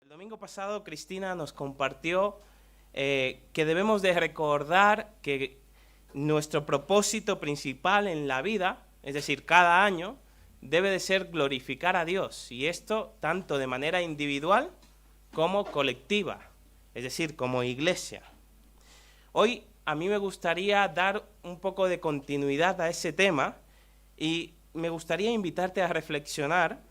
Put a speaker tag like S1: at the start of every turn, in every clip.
S1: El domingo pasado Cristina nos compartió que debemos de recordar que nuestro propósito principal en la vida, es decir, cada año, debe de ser glorificar a Dios, y esto tanto de manera individual como colectiva, es decir, como iglesia. Hoy a mí me gustaría dar un poco de continuidad a ese tema y me gustaría invitarte a reflexionar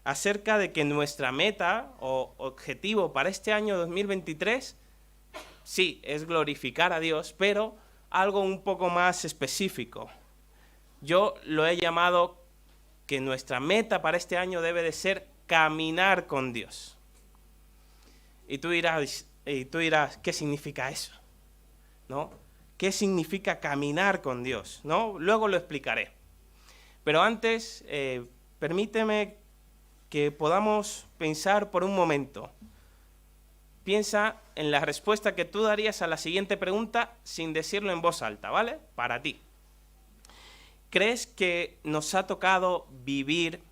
S1: acerca de que nuestra meta o objetivo para este año 2023, sí, es glorificar a Dios, pero algo un poco más específico. Yo lo he llamado que nuestra meta para este año debe de ser caminar con Dios. Y tú dirás, ¿qué significa eso? ¿No? ¿Qué significa caminar con Dios? ¿No? Luego lo explicaré. Pero antes, permíteme que podamos pensar por un momento. Piensa en la respuesta que tú darías a la siguiente pregunta sin decirlo en voz alta, ¿vale? Para ti. ¿Crees que nos ha tocado vivir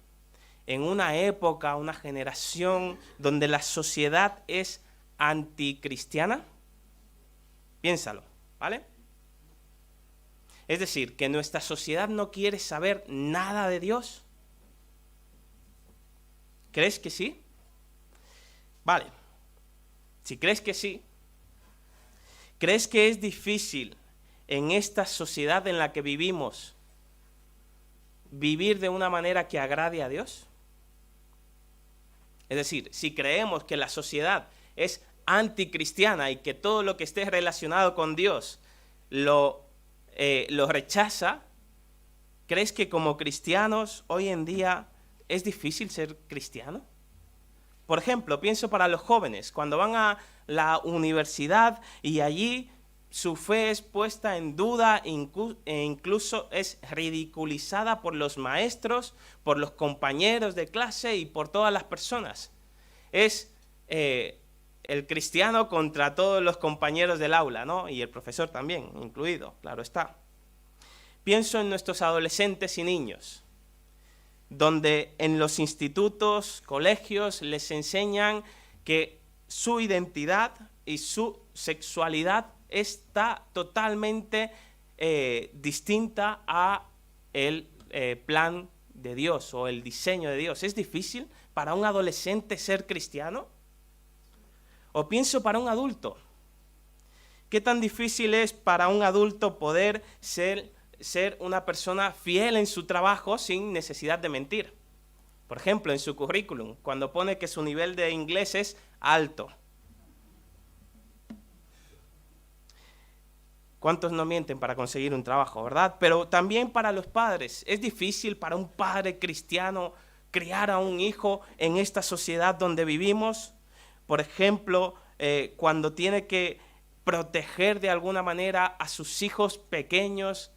S1: en una época, una generación donde la sociedad es anticristiana? Piénsalo, ¿vale? Es decir, que nuestra sociedad no quiere saber nada de Dios. ¿Crees que sí? Vale. Si crees que sí, ¿crees que es difícil en esta sociedad en la que vivimos vivir de una manera que agrade a Dios? Es decir, si creemos que la sociedad es anticristiana y que todo lo que esté relacionado con Dios lo rechaza, ¿crees que como cristianos hoy en día es difícil ser cristiano? Por ejemplo, pienso para los jóvenes, cuando van a la universidad y allí su fe es puesta en duda e incluso es ridiculizada por los maestros, por los compañeros de clase y por todas las personas. Es el cristiano contra todos los compañeros del aula, ¿no? Y el profesor también, incluido, claro está. Pienso en nuestros adolescentes y niños, donde en los institutos, colegios, les enseñan que su identidad y su sexualidad está totalmente distinta a el plan de Dios o el diseño de Dios. ¿Es difícil para un adolescente ser cristiano? O pienso para un adulto. ¿Qué tan difícil es para un adulto poder ser una persona fiel en su trabajo sin necesidad de mentir? Por ejemplo, en su currículum, cuando pone que su nivel de inglés es alto. ¿Cuántos no mienten para conseguir un trabajo, verdad? Pero también para los padres. ¿Es difícil para un padre cristiano criar a un hijo en esta sociedad donde vivimos? Por ejemplo, cuando tiene que proteger de alguna manera a sus hijos pequeños,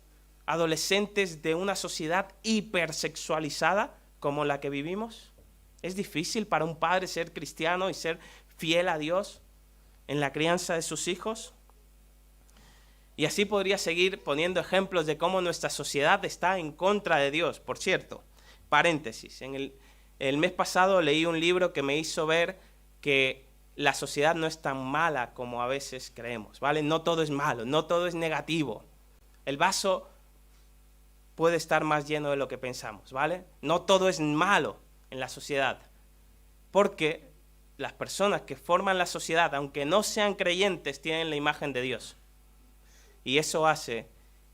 S1: adolescentes de una sociedad hipersexualizada como la que vivimos. ¿Es difícil para un padre ser cristiano y ser fiel a Dios en la crianza de sus hijos? Y así podría seguir poniendo ejemplos de cómo nuestra sociedad está en contra de Dios. Por cierto, paréntesis, el mes pasado leí un libro que me hizo ver que la sociedad no es tan mala como a veces creemos, ¿vale? No todo es malo, no todo es negativo. El vaso puede estar más lleno de lo que pensamos, ¿vale? No todo es malo en la sociedad, porque las personas que forman la sociedad, aunque no sean creyentes, tienen la imagen de Dios. Y eso hace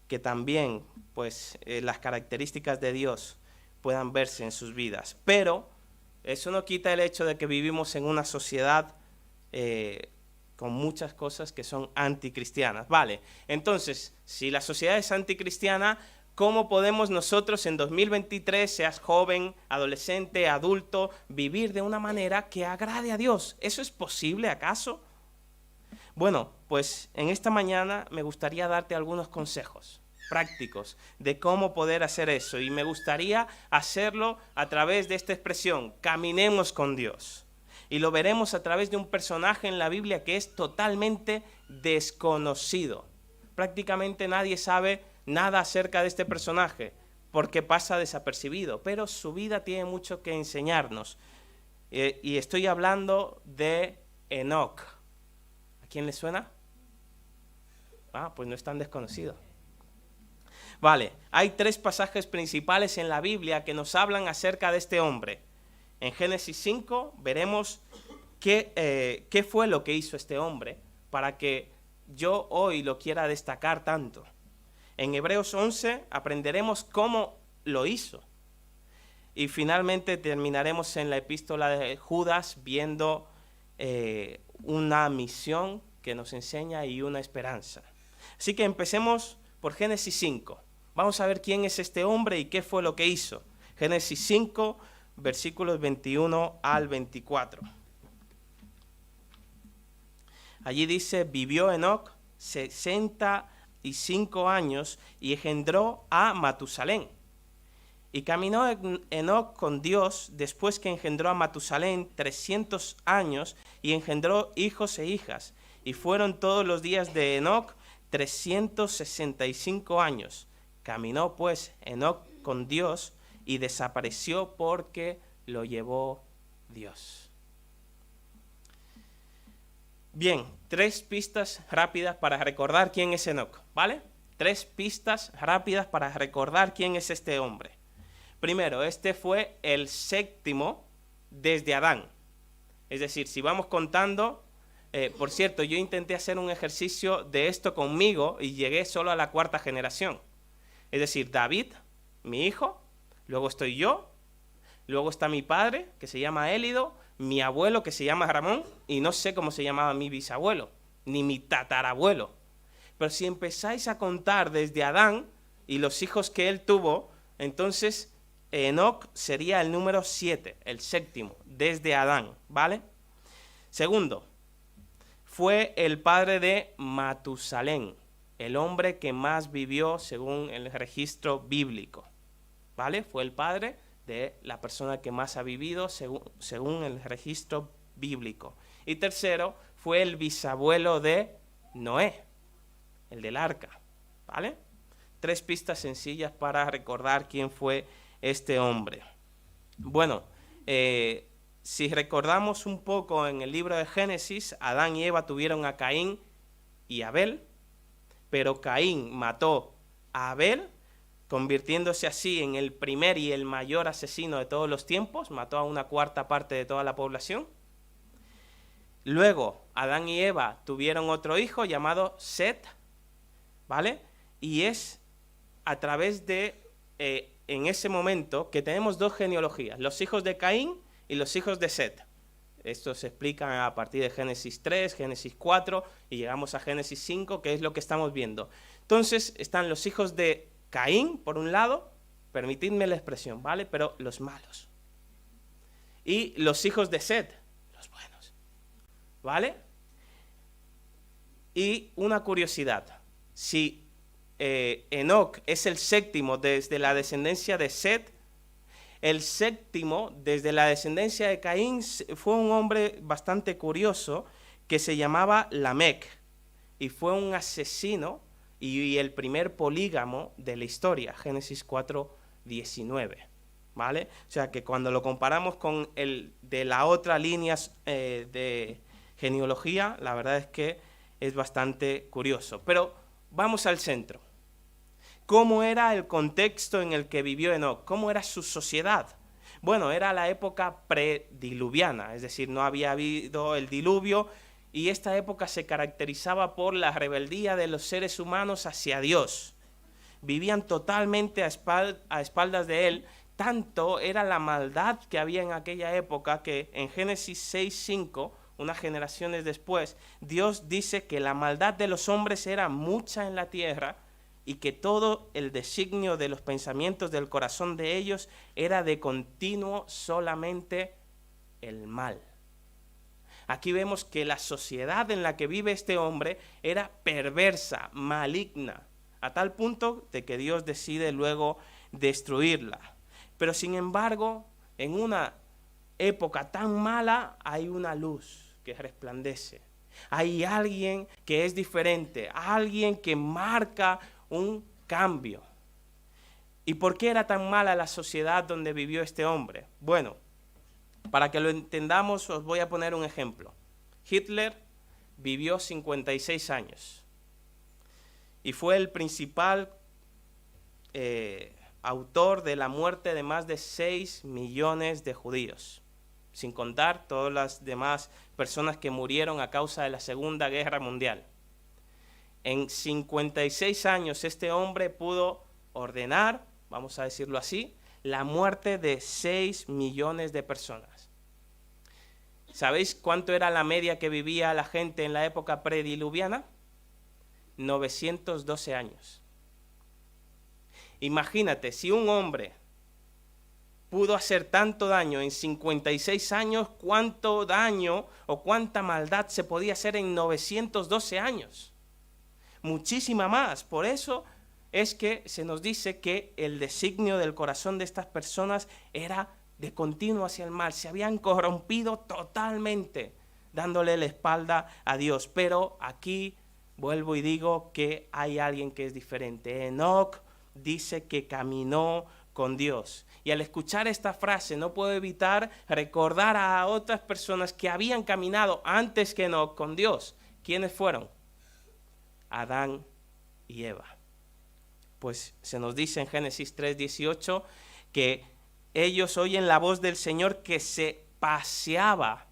S1: que también, pues, las características de Dios puedan verse en sus vidas. Pero eso no quita el hecho de que vivimos en una sociedad con muchas cosas que son anticristianas. Vale, entonces, si la sociedad es anticristiana, ¿cómo podemos nosotros en 2023, seas joven, adolescente, adulto, vivir de una manera que agrade a Dios? ¿Eso es posible acaso? Bueno, pues en esta mañana me gustaría darte algunos consejos prácticos de cómo poder hacer eso, y me gustaría hacerlo a través de esta expresión: caminemos con Dios. Y lo veremos a través de un personaje en la Biblia que es totalmente desconocido. Prácticamente nadie sabe nada acerca de este personaje porque pasa desapercibido, pero su vida tiene mucho que enseñarnos. Y estoy hablando de Enoc. ¿A quién le suena? Pues no es tan desconocido. Vale, hay 3 pasajes principales en la Biblia que nos hablan acerca de este hombre. En Génesis 5 veremos qué fue lo que hizo este hombre para que yo hoy lo quiera destacar tanto. En Hebreos 11 aprenderemos cómo lo hizo. Y finalmente terminaremos en la epístola de Judas viendo una misión que nos enseña y una esperanza. Así que empecemos por Génesis 5. Vamos a ver quién es este hombre y qué fue lo que hizo. Génesis 5, versículos 21 al 24. Allí dice, vivió Enoc 65 años y engendró a Matusalén. Y caminó Enoc con Dios después que engendró a Matusalén 300 años y engendró hijos e hijas. Y fueron todos los días de Enoc 365 años. Caminó pues Enoc con Dios y desapareció porque lo llevó Dios. Bien, 3 pistas rápidas para recordar quién es Enoc, ¿vale? 3 pistas rápidas para recordar quién es este hombre. Primero, este fue el 7º desde Adán. Es decir, si vamos contando, por cierto, yo intenté hacer un ejercicio de esto conmigo y llegué solo a la 4ª generación. Es decir, David, mi hijo, luego estoy yo, luego está mi padre, que se llama Élido, mi abuelo, que se llama Ramón, y no sé cómo se llamaba mi bisabuelo, ni mi tatarabuelo. Pero si empezáis a contar desde Adán y los hijos que él tuvo, entonces Enoc sería el número 7, el 7º, desde Adán, ¿vale? Segundo, fue el padre de Matusalén, el hombre que más vivió según el registro bíblico, ¿vale? Fue el padre de la persona que más ha vivido según el registro bíblico. Y tercero, fue el bisabuelo de Noé, el del arca, ¿vale? 3 pistas sencillas para recordar quién fue este hombre. Bueno, si recordamos un poco en el libro de Génesis, Adán y Eva tuvieron a Caín y Abel, pero Caín mató a Abel, convirtiéndose así en el primer y el mayor asesino de todos los tiempos, mató a una 1/4 parte de toda la población. Luego, Adán y Eva tuvieron otro hijo llamado Set, ¿vale? Y es a través de, en ese momento, que tenemos 2 genealogías, los hijos de Caín y los hijos de Set. Esto se explica a partir de Génesis 3, Génesis 4 y llegamos a Génesis 5, que es lo que estamos viendo. Entonces, están los hijos de Caín, por un lado, permitidme la expresión, ¿vale? Pero los malos. Y los hijos de Set, los buenos, ¿vale? Y una curiosidad, si Enoc es el 7º desde la descendencia de Set, el 7º desde la descendencia de Caín fue un hombre bastante curioso que se llamaba Lamec y fue un asesino y el primer polígamo de la historia, Génesis 4:19, ¿vale? O sea que cuando lo comparamos con el de la otra línea de genealogía, la verdad es que es bastante curioso. Pero vamos al centro. ¿Cómo era el contexto en el que vivió Enoc? ¿Cómo era su sociedad? Bueno, era la época prediluviana, es decir, no había habido el diluvio, y esta época se caracterizaba por la rebeldía de los seres humanos hacia Dios. Vivían totalmente a espaldas de Él, tanto era la maldad que había en aquella época que en Génesis 6:5, unas generaciones después, Dios dice que la maldad de los hombres era mucha en la tierra y que todo el designio de los pensamientos del corazón de ellos era de continuo solamente el mal. Aquí vemos que la sociedad en la que vive este hombre era perversa, maligna, a tal punto de que Dios decide luego destruirla. Pero sin embargo, en una época tan mala hay una luz que resplandece. Hay alguien que es diferente, alguien que marca un cambio. ¿Y por qué era tan mala la sociedad donde vivió este hombre? Bueno, Para que lo entendamos, os voy a poner un ejemplo. Hitler vivió 56 años y fue el principal autor de la muerte de más de 6 millones de judíos, sin contar todas las demás personas que murieron a causa de la Segunda Guerra Mundial. En 56 años este hombre pudo ordenar, vamos a decirlo así, la muerte de 6 millones de personas. ¿Sabéis cuánto era la media que vivía la gente en la época prediluviana? 912 años. Imagínate, si un hombre pudo hacer tanto daño en 56 años, ¿cuánto daño o cuánta maldad se podía hacer en 912 años? Muchísima más. Por eso es que se nos dice que el designio del corazón de estas personas era de continuo hacia el mal. Se habían corrompido totalmente, dándole la espalda a Dios. Pero aquí vuelvo y digo que hay alguien que es diferente. Enoc dice que caminó con Dios. Y al escuchar esta frase no puedo evitar recordar a otras personas que habían caminado antes que Enoc con Dios. ¿Quiénes fueron? Adán y Eva. Pues se nos dice en Génesis 3:18 que ellos oyen la voz del Señor que se paseaba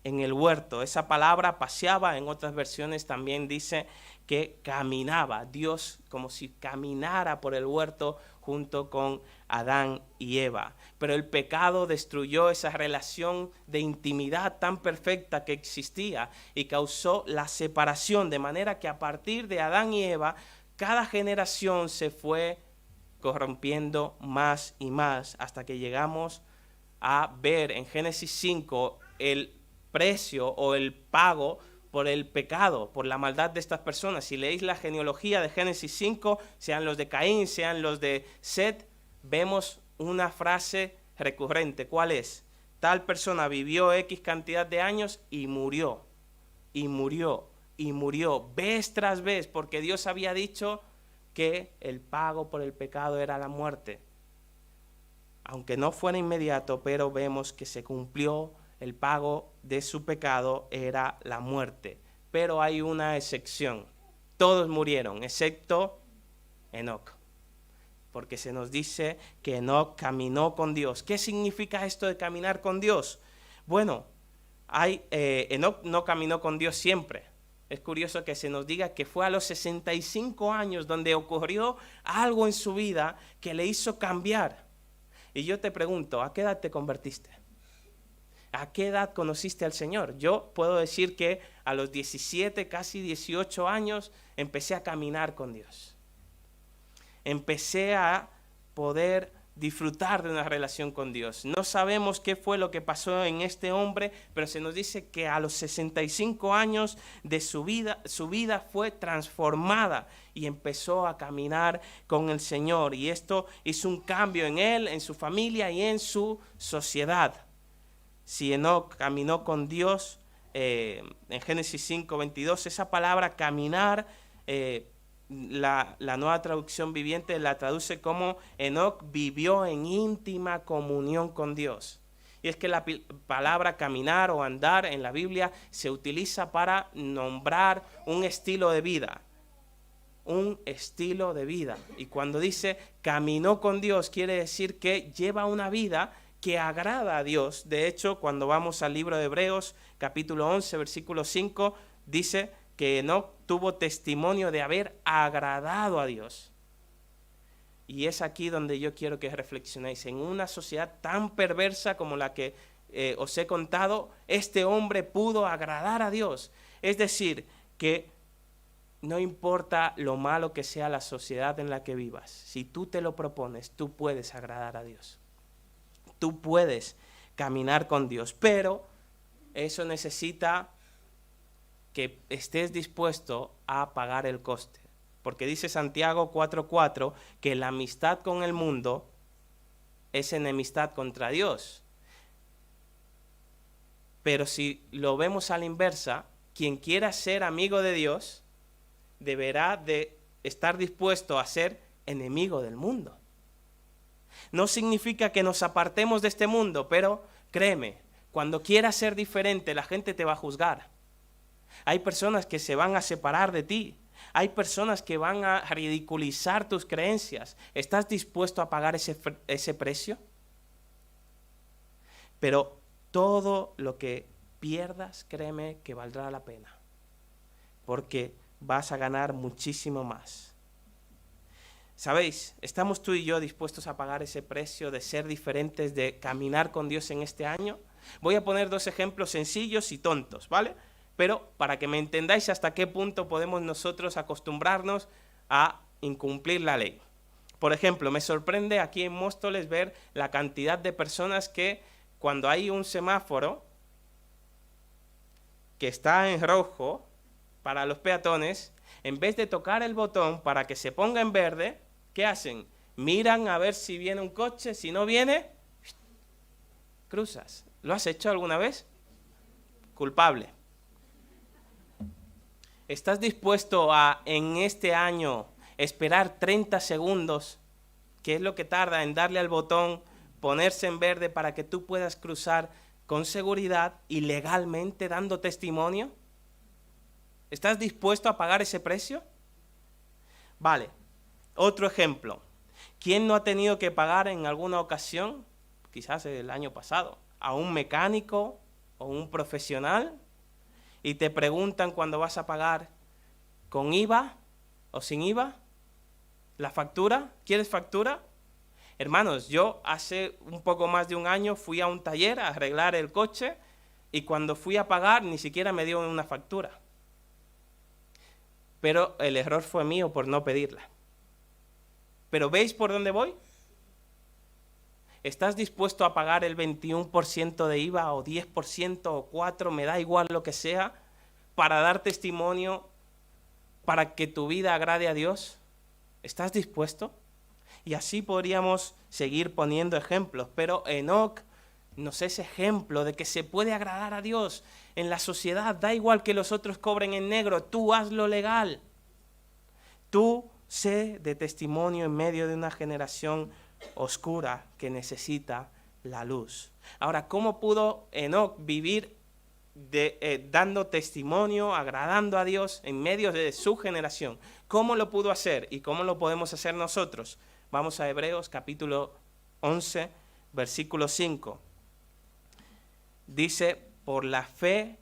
S1: en el huerto. Esa palabra paseaba en otras versiones también dice que caminaba. Dios como si caminara por el huerto junto con Adán y Eva. Pero el pecado destruyó esa relación de intimidad tan perfecta que existía y causó la separación, de manera que a partir de Adán y Eva, cada generación se fue corrompiendo más y más hasta que llegamos a ver en Génesis 5 el precio o el pago por el pecado, por la maldad de estas personas. Si leéis la genealogía de Génesis 5, sean los de Caín, sean los de Set, vemos una frase recurrente. ¿Cuál es? Tal persona vivió X cantidad de años y murió, y murió, y murió, vez tras vez, porque Dios había dicho que el pago por el pecado era la muerte. Aunque no fuera inmediato, pero vemos que se cumplió. El pago de su pecado era la muerte. Pero hay una excepción. Todos murieron, excepto Enoc. Porque se nos dice que Enoc caminó con Dios. ¿Qué significa esto de caminar con Dios? Bueno, Enoc no caminó con Dios siempre. Es curioso que se nos diga que fue a los 65 años donde ocurrió algo en su vida que le hizo cambiar. Y yo te pregunto, ¿a qué edad te convertiste? ¿A qué edad conociste al Señor? Yo puedo decir que a los 17, casi 18 años, empecé a caminar con Dios. Empecé a poder disfrutar de una relación con Dios. No sabemos qué fue lo que pasó en este hombre, pero se nos dice que a los 65 años de su vida fue transformada y empezó a caminar con el Señor. Y esto hizo un cambio en él, en su familia y en su sociedad. Si Enoc caminó con Dios, en Génesis 5:22, esa palabra caminar, la Nueva Traducción Viviente la traduce como Enoc vivió en íntima comunión con Dios. Y es que la palabra caminar o andar en la Biblia se utiliza para nombrar un estilo de vida. Un estilo de vida. Y cuando dice caminó con Dios, quiere decir que lleva una vida que agrada a Dios. De hecho, cuando vamos al libro de Hebreos, capítulo 11, versículo 5, dice que Enoc tuvo testimonio de haber agradado a Dios. Y es aquí donde yo quiero que reflexionéis. En una sociedad tan perversa como la que os he contado, este hombre pudo agradar a Dios. Es decir, que no importa lo malo que sea la sociedad en la que vivas, si tú te lo propones, tú puedes agradar a Dios. Tú puedes caminar con Dios, pero eso necesita que estés dispuesto a pagar el coste. Porque dice Santiago 4:4 que la amistad con el mundo es enemistad contra Dios. Pero si lo vemos a la inversa, quien quiera ser amigo de Dios deberá de estar dispuesto a ser enemigo del mundo. No significa que nos apartemos de este mundo, pero créeme, Cuando quieras ser diferente, la gente te va a juzgar. Hay personas que se van a separar de ti. Hay personas que van a ridiculizar tus creencias. ¿Estás dispuesto a pagar ese precio? Pero todo lo que pierdas, créeme que valdrá la pena, porque vas a ganar muchísimo más. ¿Sabéis? ¿Estamos tú y yo dispuestos a pagar ese precio de ser diferentes, de caminar con Dios en este año? Voy a poner 2 ejemplos sencillos y tontos, ¿vale? Pero para que me entendáis hasta qué punto podemos nosotros acostumbrarnos a incumplir la ley. Por ejemplo, me sorprende aquí en Móstoles ver la cantidad de personas que cuando hay un semáforo que está en rojo para los peatones, en vez de tocar el botón para que se ponga en verde, ¿qué hacen? Miran a ver si viene un coche, si no viene, cruzas. ¿Lo has hecho alguna vez? Culpable. ¿Estás dispuesto a, en este año, esperar 30 segundos, que es lo que tarda en darle al botón, ponerse en verde para que tú puedas cruzar con seguridad y legalmente dando testimonio? ¿Estás dispuesto a pagar ese precio? Vale, otro ejemplo. ¿Quién no ha tenido que pagar en alguna ocasión, quizás el año pasado, a un mecánico o un profesional y te preguntan cuando vas a pagar con IVA o sin IVA? ¿La factura? ¿Quieres factura? Hermanos, yo hace un poco más de un año fui a un taller a arreglar el coche y cuando fui a pagar ni siquiera me dio una factura. Pero el error fue mío por no pedirla. ¿Pero veis por dónde voy? ¿Estás dispuesto a pagar el 21% de IVA o 10% o 4%, me da igual lo que sea, para dar testimonio, para que tu vida agrade a Dios? ¿Estás dispuesto? Y así podríamos seguir poniendo ejemplos, pero Enoc nos es ejemplo de que se puede agradar a Dios en la sociedad. Da igual que los otros cobren en negro, tú hazlo legal. Tú sé de testimonio en medio de una generación oscura que necesita la luz. Ahora, ¿cómo pudo Enoc vivir dando testimonio, agradando a Dios en medio de su generación? ¿Cómo lo pudo hacer y cómo lo podemos hacer nosotros? Vamos a Hebreos capítulo 11, versículo 5. Dice, por la fe,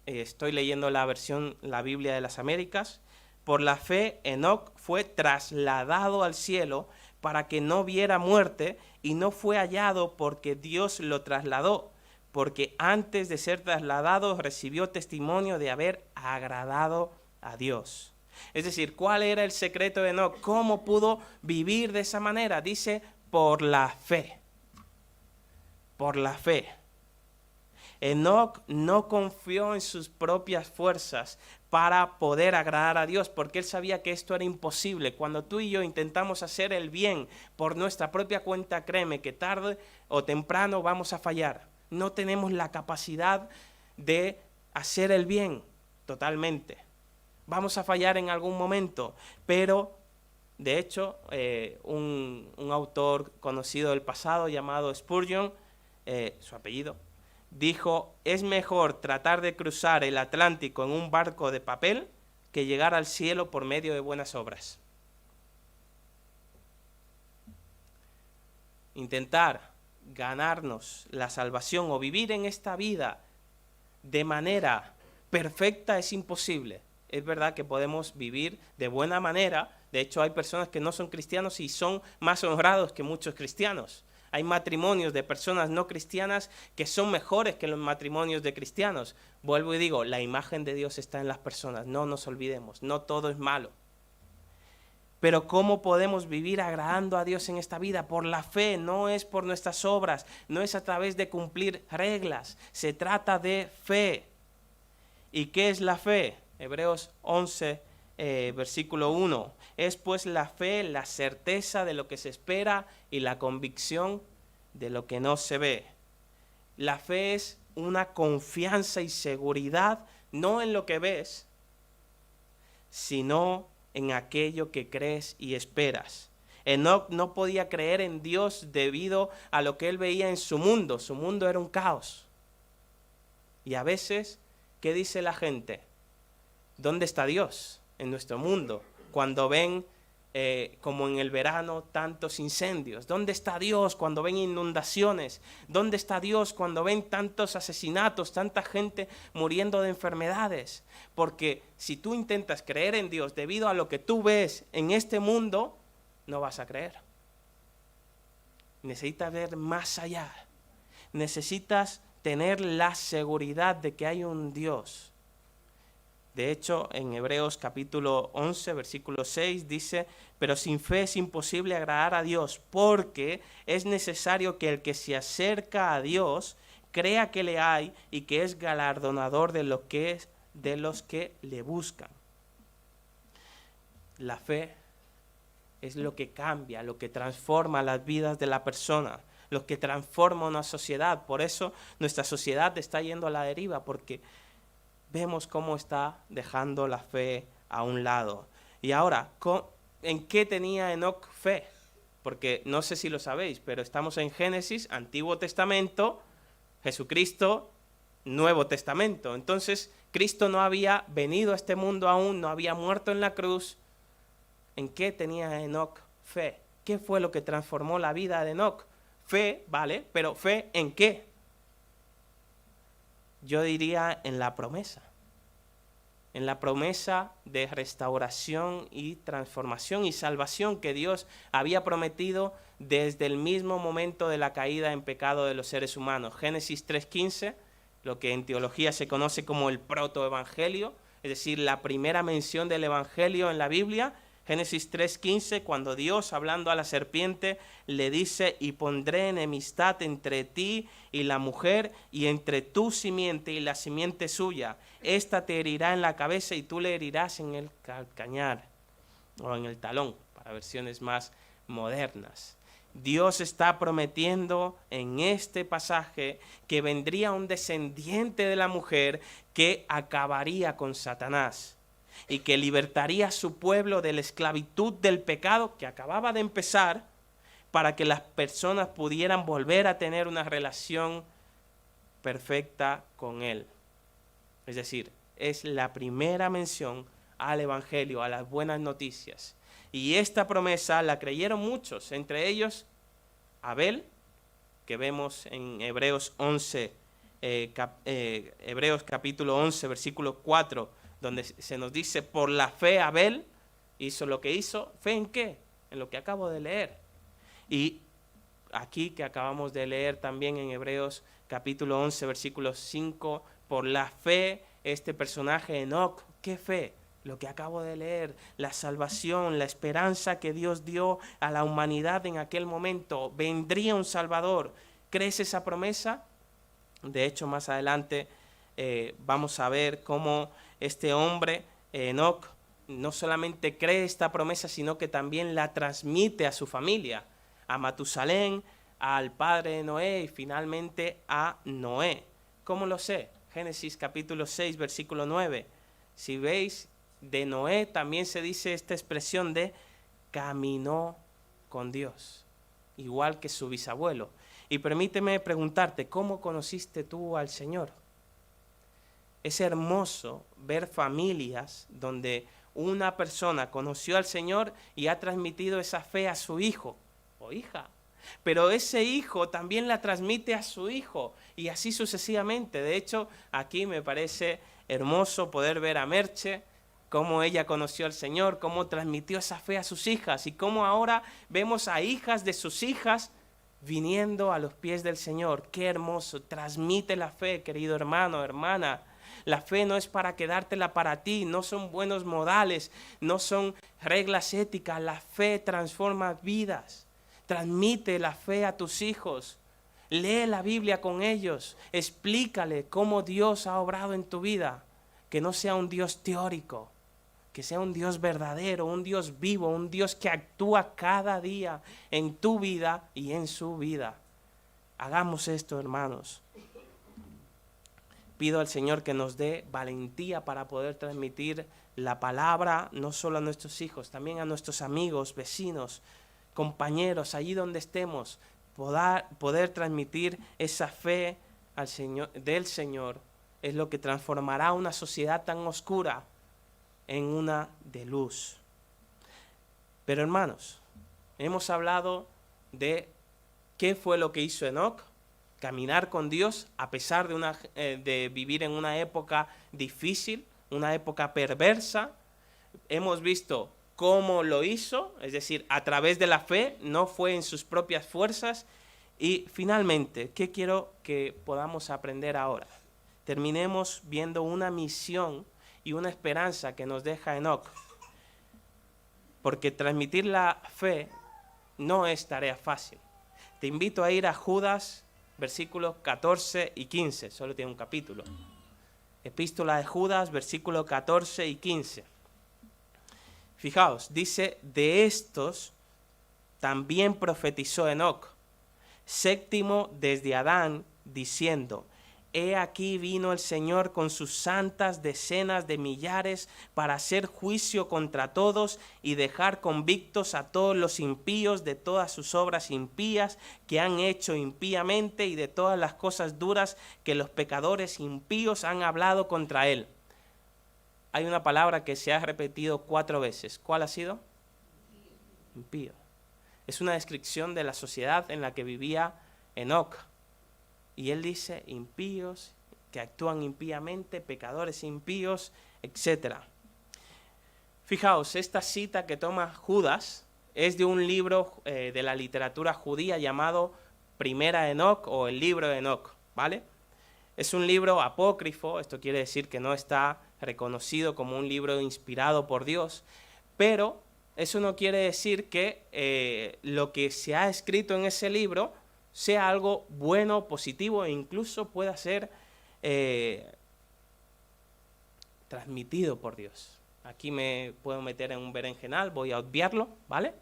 S1: estoy leyendo la Biblia de las Américas, por la fe Enoc fue trasladado al cielo para que no viera muerte y no fue hallado porque Dios lo trasladó, porque antes de ser trasladado recibió testimonio de haber agradado a Dios. Es decir, ¿cuál era el secreto de Enoc? ¿Cómo pudo vivir de esa manera? Dice, por la fe. Por la fe. Enoc no confió en sus propias fuerzas para poder agradar a Dios, porque él sabía que esto era imposible. Cuando tú y yo intentamos hacer el bien por nuestra propia cuenta, créeme que tarde o temprano vamos a fallar. No tenemos la capacidad de hacer el bien totalmente. Vamos a fallar en algún momento, pero de hecho un autor conocido del pasado llamado Spurgeon, su apellido, dijo, es mejor tratar de cruzar el Atlántico en un barco de papel que llegar al cielo por medio de buenas obras. Intentar ganarnos la salvación o vivir en esta vida de manera perfecta es imposible. Es verdad que podemos vivir de buena manera. De hecho, hay personas que no son cristianos y son más honrados que muchos cristianos. Hay matrimonios de personas no cristianas que son mejores que los matrimonios de cristianos. Vuelvo y digo, la imagen de Dios está en las personas. No nos olvidemos, no todo es malo. Pero ¿cómo podemos vivir agradando a Dios en esta vida? Por la fe, no es por nuestras obras, no es a través de cumplir reglas. Se trata de fe. ¿Y qué es la fe? Hebreos 11, versículo 1. Es pues la fe, la certeza de lo que se espera y la convicción de lo que no se ve. La fe es una confianza y seguridad, no en lo que ves, sino en aquello que crees y esperas. Enoc no podía creer en Dios debido a lo que él veía en su mundo. Su mundo era un caos. Y a veces, ¿qué dice la gente? ¿Dónde está Dios en nuestro mundo? Cuando ven, como en el verano, tantos incendios. ¿Dónde está Dios cuando ven inundaciones? ¿Dónde está Dios cuando ven tantos asesinatos, tanta gente muriendo de enfermedades? Porque si tú intentas creer en Dios debido a lo que tú ves en este mundo, no vas a creer. Necesitas ver más allá. Necesitas tener la seguridad de que hay un Dios. De hecho, en Hebreos capítulo 11, versículo 6 dice: pero sin fe es imposible agradar a Dios, porque es necesario que el que se acerca a Dios crea que le hay y que es galardonador de los que le buscan. La fe es lo que cambia, lo que transforma las vidas de la persona, lo que transforma una sociedad. Por eso nuestra sociedad está yendo a la deriva, porque vemos cómo está dejando la fe a un lado. Y ahora, ¿en qué tenía Enoc fe? Porque no sé si lo sabéis, pero estamos en Génesis, Antiguo Testamento, Jesucristo, Nuevo Testamento. Entonces, Cristo no había venido a este mundo aún, no había muerto en la cruz. ¿En qué tenía Enoc fe? ¿Qué fue lo que transformó la vida de Enoc? Fe, vale, pero ¿fe en qué? Yo diría en la promesa de restauración y transformación y salvación que Dios había prometido desde el mismo momento de la caída en pecado de los seres humanos. Génesis 3:15, lo que en teología se conoce como el protoevangelio, es decir, la primera mención del evangelio en la Biblia. Génesis 3:15, cuando Dios, hablando a la serpiente, le dice: y pondré enemistad entre ti y la mujer, y entre tu simiente y la simiente suya. Esta te herirá en la cabeza y tú le herirás en el calcañar, o en el talón, para versiones más modernas. Dios está prometiendo en este pasaje que vendría un descendiente de la mujer que acabaría con Satanás y que libertaría a su pueblo de la esclavitud del pecado que acababa de empezar, para que las personas pudieran volver a tener una relación perfecta con Él. Es decir, es la primera mención al Evangelio, a las buenas noticias. Y esta promesa la creyeron muchos, entre ellos Abel, que vemos en Hebreos 11, Hebreos capítulo 11, versículo 4, donde se nos dice: por la fe Abel hizo lo que hizo. ¿Fe en qué? En lo que acabo de leer. Y aquí que acabamos de leer también en Hebreos capítulo 11, versículo 5, por la fe este personaje Enoc, ¿qué fe? Lo que acabo de leer, la salvación, la esperanza que Dios dio a la humanidad en aquel momento. Vendría un Salvador. ¿Crees esa promesa? De hecho, más adelante vamos a ver cómo este hombre, Enoc, no solamente cree esta promesa, sino que también la transmite a su familia, a Matusalén, al padre de Noé y finalmente a Noé. ¿Cómo lo sé? Génesis capítulo 6, versículo 9. Si veis, de Noé también se dice esta expresión de caminó con Dios, igual que su bisabuelo. Y permíteme preguntarte, ¿cómo conociste tú al Señor? Es hermoso ver familias donde una persona conoció al Señor y ha transmitido esa fe a su hijo o hija. Pero ese hijo también la transmite a su hijo y así sucesivamente. De hecho, aquí me parece hermoso poder ver a Merche, cómo ella conoció al Señor, cómo transmitió esa fe a sus hijas y cómo ahora vemos a hijas de sus hijas viniendo a los pies del Señor. Qué hermoso, transmite la fe, querido hermano, hermana. La fe no es para quedártela para ti, no son buenos modales, no son reglas éticas. La fe transforma vidas. Transmite la fe a tus hijos. Lee la Biblia con ellos. Explícale cómo Dios ha obrado en tu vida. Que no sea un Dios teórico, que sea un Dios verdadero, un Dios vivo, un Dios que actúa cada día en tu vida y en su vida. Hagamos esto, hermanos. Pido al Señor que nos dé valentía para poder transmitir la palabra no solo a nuestros hijos, también a nuestros amigos, vecinos, compañeros, allí donde estemos, poder transmitir esa fe al Señor, del Señor es lo que transformará una sociedad tan oscura en una de luz. Pero hermanos, hemos hablado de qué fue lo que hizo Enoc, caminar con Dios a pesar de vivir en una época difícil, una época perversa. Hemos visto cómo lo hizo, es decir, a través de la fe, no fue en sus propias fuerzas. Y finalmente, ¿qué quiero que podamos aprender ahora? Terminemos viendo una misión y una esperanza que nos deja Enoc. Porque transmitir la fe no es tarea fácil. Te invito a ir a Judas, versículos 14 y 15, solo tiene un capítulo. Epístola de Judas, versículos 14 y 15. Fijaos, dice, de estos también profetizó Enoc, séptimo desde Adán, diciendo, he aquí vino el Señor con sus santas decenas de millares para hacer juicio contra todos y dejar convictos a todos los impíos de todas sus obras impías que han hecho impíamente y de todas las cosas duras que los pecadores impíos han hablado contra él. Hay una palabra que se ha repetido 4 veces. ¿Cuál ha sido? Impío. Es una descripción de la sociedad en la que vivía Enoc. Y él dice impíos, que actúan impíamente, pecadores impíos, etc. Fijaos, esta cita que toma Judas es de un libro de la literatura judía llamado Primera Enoc o el libro de Enoc, ¿vale? Es un libro apócrifo, esto quiere decir que no está reconocido como un libro inspirado por Dios, pero eso no quiere decir que lo que se ha escrito en ese libro sea algo bueno, positivo e incluso pueda ser transmitido por Dios. Aquí me puedo meter en un berenjenal, voy a obviarlo, ¿vale?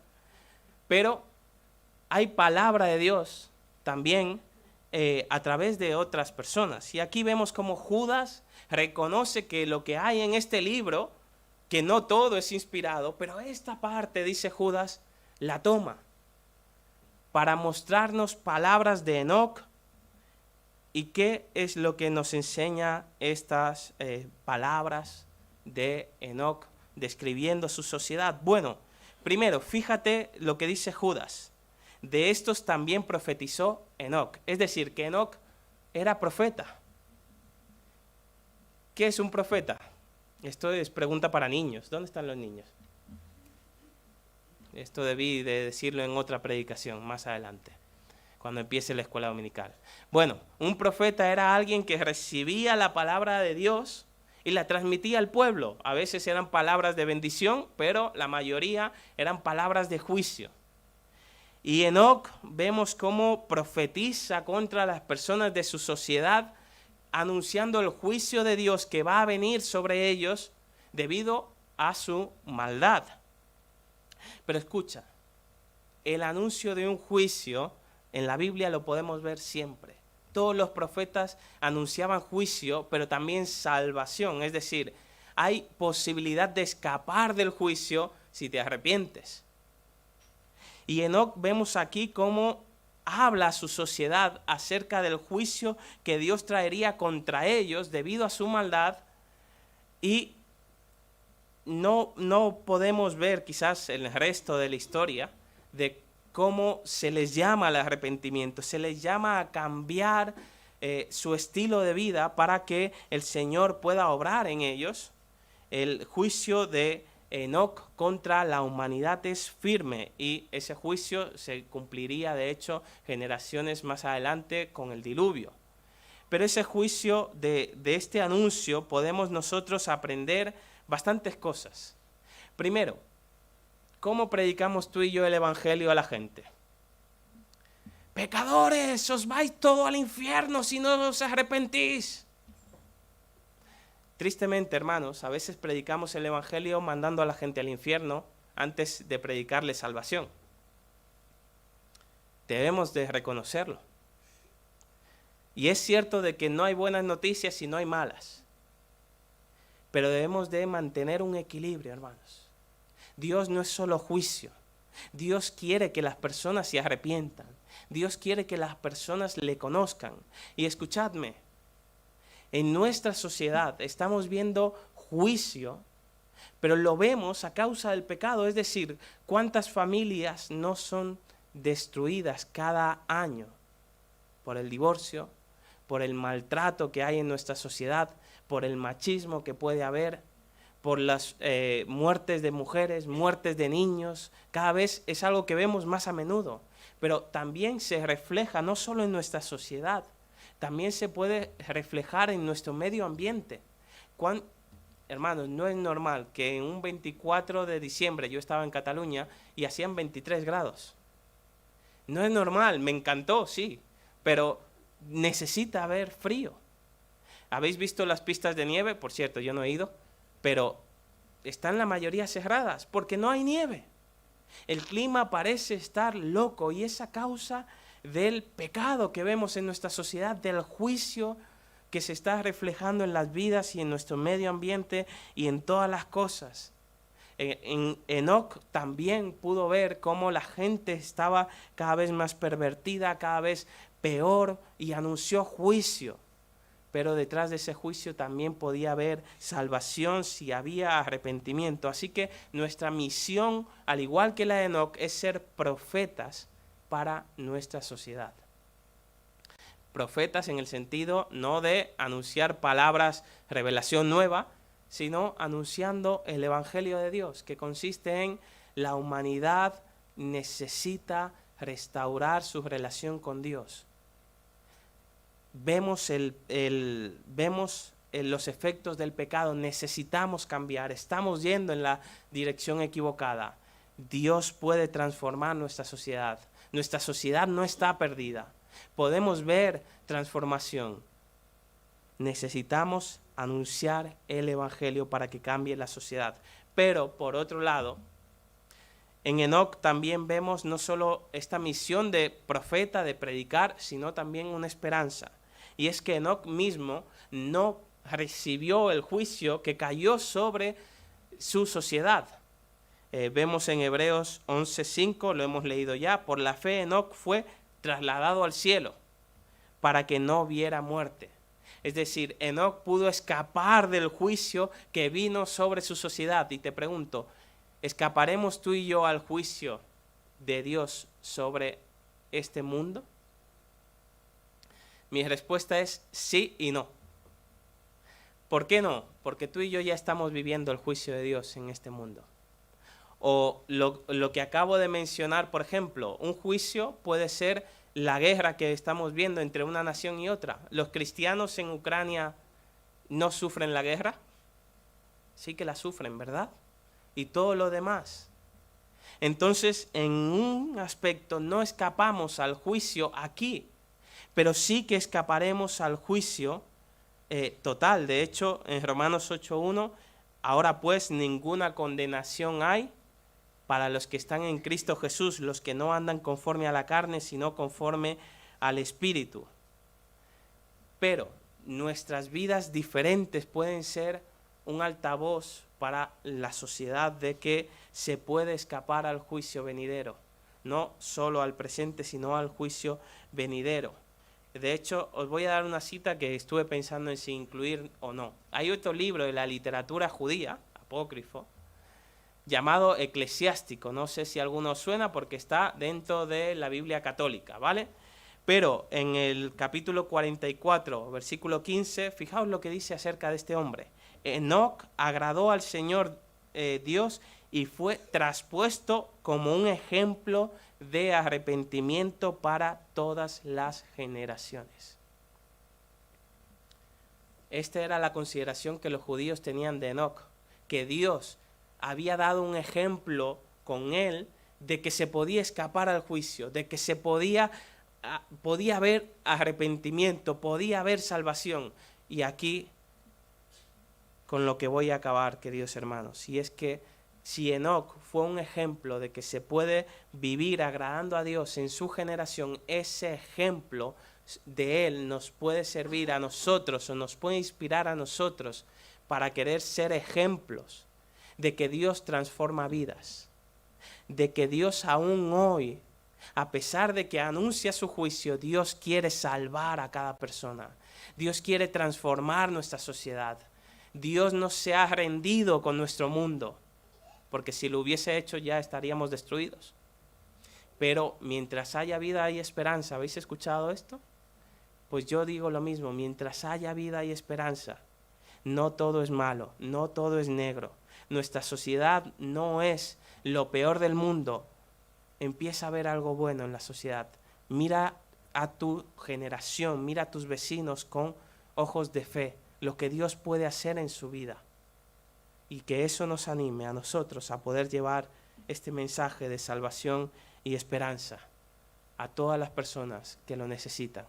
S1: Pero hay palabra de Dios también a través de otras personas. Y aquí vemos cómo Judas reconoce que lo que hay en este libro, que no todo es inspirado, pero esta parte, dice Judas, la toma para mostrarnos palabras de Enoc. ¿Y qué es lo que nos enseña estas palabras de Enoc describiendo su sociedad? Bueno, primero, fíjate lo que dice Judas. De estos también profetizó Enoc. Es decir, que Enoc era profeta. ¿Qué es un profeta? Esto es pregunta para niños. ¿Dónde están los niños? Esto debí de decirlo en otra predicación más adelante, cuando empiece la escuela dominical. Bueno, un profeta era alguien que recibía la palabra de Dios y la transmitía al pueblo. A veces eran palabras de bendición, pero la mayoría eran palabras de juicio. Y Enoc vemos cómo profetiza contra las personas de su sociedad, anunciando el juicio de Dios que va a venir sobre ellos debido a su maldad. Pero escucha, el anuncio de un juicio en la Biblia lo podemos ver siempre. Todos los profetas anunciaban juicio, pero también salvación. Es decir, hay posibilidad de escapar del juicio si te arrepientes. Y Enoc vemos aquí cómo habla a su sociedad acerca del juicio que Dios traería contra ellos debido a su maldad. Y no podemos ver quizás el resto de la historia de cómo se les llama al arrepentimiento, se les llama a cambiar su estilo de vida para que el Señor pueda obrar en ellos. El juicio de Enoc contra la humanidad es firme y ese juicio se cumpliría de hecho generaciones más adelante con el diluvio. Pero ese juicio de este anuncio podemos nosotros aprender bastantes cosas. Primero, ¿cómo predicamos tú y yo el evangelio a la gente? Pecadores, os vais todos al infierno si no os arrepentís. Tristemente, hermanos, a veces predicamos el evangelio mandando a la gente al infierno antes de predicarle salvación. Debemos de reconocerlo. Y es cierto de que no hay buenas noticias y no hay malas. Pero debemos de mantener un equilibrio, hermanos. Dios no es solo juicio. Dios quiere que las personas se arrepientan. Dios quiere que las personas le conozcan. Y escuchadme, En nuestra sociedad estamos viendo juicio, pero lo vemos a causa del pecado, es decir, cuántas familias no son destruidas cada año por el divorcio, por el maltrato que hay en nuestra sociedad, por el machismo que puede haber, por las muertes de mujeres, muertes de niños. Cada vez es algo que vemos más a menudo, pero también se refleja no solo en nuestra sociedad, también se puede reflejar en nuestro medio ambiente. Hermanos, no es normal que en un 24 de diciembre, yo estaba en Cataluña y hacían 23 grados. No es normal, me encantó, sí, pero necesita haber frío. ¿Habéis visto las pistas de nieve? Por cierto, yo no he ido, pero están la mayoría cerradas porque no hay nieve. El clima parece estar loco y es a causa del pecado que vemos en nuestra sociedad, del juicio que se está reflejando en las vidas y en nuestro medio ambiente y en todas las cosas. Enoc también pudo ver cómo la gente estaba cada vez más pervertida, cada vez peor, y anunció juicio. Pero detrás de ese juicio también podía haber salvación si había arrepentimiento. Así que nuestra misión, al igual que la de Enoc, es ser profetas para nuestra sociedad. Profetas en el sentido no de anunciar palabras, revelación nueva, sino anunciando el Evangelio de Dios, que consiste en la humanidad necesita restaurar su relación con Dios. Vemos los efectos del pecado, necesitamos cambiar, estamos yendo en la dirección equivocada. Dios puede transformar nuestra sociedad no está perdida, podemos ver transformación. Necesitamos anunciar el Evangelio para que cambie la sociedad. Pero, por otro lado, en Enoc también vemos no solo esta misión de profeta, de predicar, sino también una esperanza. Y es que Enoc mismo no recibió el juicio que cayó sobre su sociedad. Vemos en Hebreos 11:5, lo hemos leído ya, por la fe Enoc fue trasladado al cielo para que no viera muerte. Es decir, Enoc pudo escapar del juicio que vino sobre su sociedad. Y te pregunto, ¿escaparemos tú y yo al juicio de Dios sobre este mundo? Mi respuesta es sí y no. ¿Por qué no? Porque tú y yo ya estamos viviendo el juicio de Dios en este mundo. O lo que acabo de mencionar, por ejemplo, un juicio puede ser la guerra que estamos viendo entre una nación y otra. ¿Los cristianos en Ucrania no sufren la guerra? Sí que la sufren, ¿verdad? Y todo lo demás. Entonces, en un aspecto no escapamos al juicio aquí, pero sí que escaparemos al juicio total. De hecho, en Romanos 8:1, ahora pues ninguna condenación hay para los que están en Cristo Jesús, los que no andan conforme a la carne, sino conforme al Espíritu. Pero nuestras vidas diferentes pueden ser un altavoz para la sociedad de que se puede escapar al juicio venidero, no solo al presente, sino al juicio venidero. De hecho, os voy a dar una cita que estuve pensando en si incluir o no. Hay otro libro de la literatura judía, apócrifo, llamado Eclesiástico. No sé si alguno os suena porque está dentro de la Biblia católica, ¿vale? Pero en el capítulo 44, versículo 15, fijaos lo que dice acerca de este hombre. Enoc agradó al Señor Dios y fue traspuesto como un ejemplo de arrepentimiento para todas las generaciones. Esta era la consideración que los judíos tenían de Enoc, que Dios había dado un ejemplo con él de que se podía escapar al juicio, de que se podía haber arrepentimiento, podía haber salvación. Y aquí, con lo que voy a acabar, queridos hermanos, y es que si Enoc fue un ejemplo de que se puede vivir agradando a Dios en su generación, ese ejemplo de él nos puede servir a nosotros o nos puede inspirar a nosotros para querer ser ejemplos de que Dios transforma vidas, de que Dios aún hoy A pesar de que anuncia su juicio, Dios quiere salvar a cada persona. Dios quiere transformar nuestra sociedad. Dios no se ha rendido con nuestro mundo, porque si lo hubiese hecho ya estaríamos destruidos. Pero mientras haya vida y esperanza, ¿habéis escuchado esto? Pues yo digo lo mismo, mientras haya vida y esperanza, no todo es malo, no todo es negro. Nuestra sociedad no es lo peor del mundo. Empieza a ver algo bueno en la sociedad. Mira a tu generación, mira a tus vecinos con ojos de fe, lo que Dios puede hacer en su vida. Y que eso nos anime a nosotros a poder llevar este mensaje de salvación y esperanza a todas las personas que lo necesitan,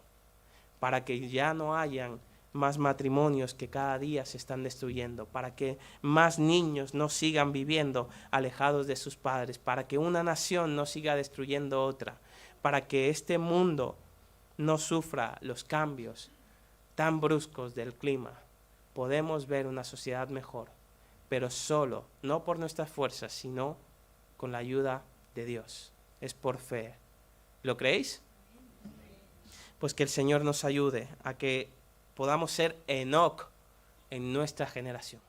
S1: para que ya no hayan más matrimonios que cada día se están destruyendo, para que más niños no sigan viviendo alejados de sus padres, para que una nación no siga destruyendo otra, para que este mundo no sufra los cambios tan bruscos del clima. Podemos ver una sociedad mejor, pero solo, no por nuestras fuerzas, sino con la ayuda de Dios. Es por fe. ¿Lo creéis? Pues que el Señor nos ayude a que podamos ser Enoc en nuestra generación.